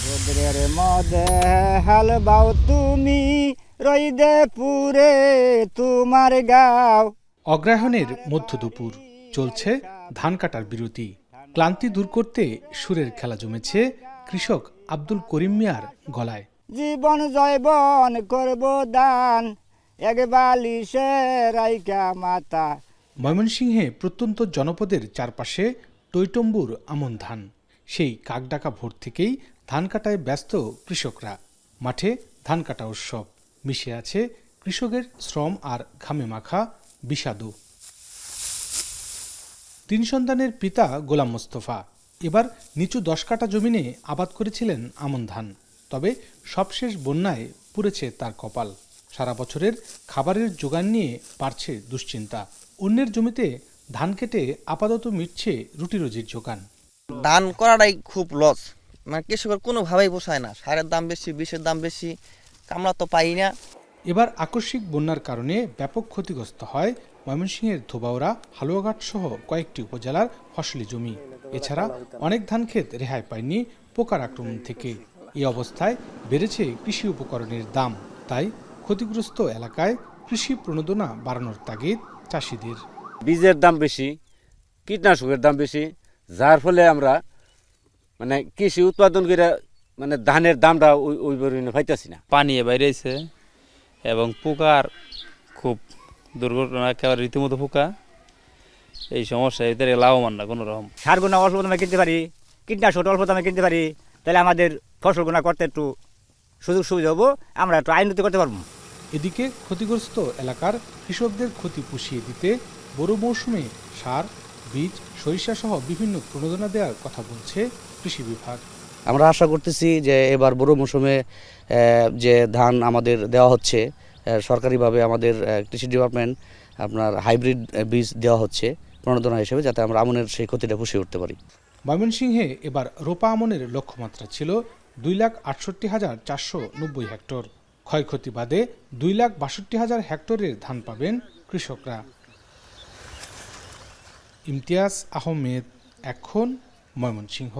রোদ্রের মধ্যে হাল বাও তুমি, রইদে পুরে তোমার গাও। অগ্রহায়ণের মধ্য দুপুর, চলছে ধান কাটার বিরতি। ক্লান্তি দূর করতে সুরের খেলা জমেছে কৃষক আব্দুল করিম মিয়ার গলায়। জীবন জয়বন করব দান, এক বালিশে রাইকা মাতা। ময়মনসিংহে প্রত্যন্ত জনপদের চারপাশে টইটম্বুর আমন ধান। সেই কাকডাকা ভোর থেকেই ধান কাটায় ব্যস্ত কৃষকরা। মাঠে ধান কাটা উৎসব, মিশে আছে কৃষকের শ্রম আর ঘামে মাখা বিষাদও। 3 সন্তানের পিতা গোলাম মোস্তফা এবার নিচু 10 কাঠা জমিনে আবাদ করেছিলেন আমন ধান। তবে সবশেষ বন্যায় পুড়েছে তার কপাল। সারা বছরের খাবারের জোগান নিয়ে বাড়ছে দুশ্চিন্তা। অন্যের জমিতে ধান কেটে আপাতত মিটছে রুটি রুজির জোগান। ধান করাটাই খুব লস, মানে কৃষকের কোনোভাবেই পোষায় না। সারের দাম বেশি, বিষের দাম বেশি, কামলা তো পাই না। এবার আকস্মিক বন্যার কারণে ব্যাপক ক্ষতিগ্রস্ত হয় ময়মনসিংহের ধোবাউড়া, হালুয়াঘাট সহ কয়েকটি উপজেলার ফসলি জমি। এছাড়া অনেক ধান ক্ষেত রেহাই পায়নি পোকার আক্রমণ থেকে। এই অবস্থায় বেড়েছে কৃষি উপকরণের দাম। তাই ক্ষতিগ্রস্ত এলাকায় কৃষি প্রণোদনা বাড়ানোর তাগিদ চাষিদের। বীজের দাম বেশি, কীটনাশকের দাম বেশি, যার ফলে আমরা মানে কৃষি উৎপাদন করে মানে ধানের দামটা ওই পরিমাণে পাইতেছি না। পানি বাইরেছে এবং পোকার খুব দুর্ঘটনা, একেবারে রীতিমতো পোকা। এই সমস্যা এদের লাভবান না কোনো রকম। সারগুনা অল্প দামে কিনতে পারি, কীটনাশক অল্প দামে কিনতে পারি, তাহলে আমাদের ফসলগুনা করতে একটু সুযোগ সুবিধা হবো, আমরা একটু আইনতি করতে পারবো। এদিকে ক্ষতিগ্রস্ত এলাকার কৃষকদের ক্ষতি পুষিয়ে দিতে বড় মৌসুমে সার, বীজ, সরিষা সহ বিভিন্ন প্রণোদনা দেওয়ার কথা বলছে কৃষি বিভাগ। আমরা আশা করতেছি যে এবার বড় মৌসুমে যে ধান আমাদের দেওয়া হচ্ছে, সরকারিভাবে আমাদের কৃষি ডিপার্টমেন্ট আপনার হাইব্রিড বীজ দেওয়া হচ্ছে প্রণোদনা হিসেবে, যাতে আমরা আমনের সেই ক্ষতিটা পুষিয়ে উঠতে পারি। ময়মনসিংহে এবার রোপা আমনের লক্ষ্যমাত্রা ছিল 2,68,490 হেক্টর। ক্ষয়ক্ষতি বাদে 2,62,000 হেক্টরের ধান পাবেন কৃষকরা। ইমতিয়াজ আহমেদ, এখন, ময়মনসিংহ।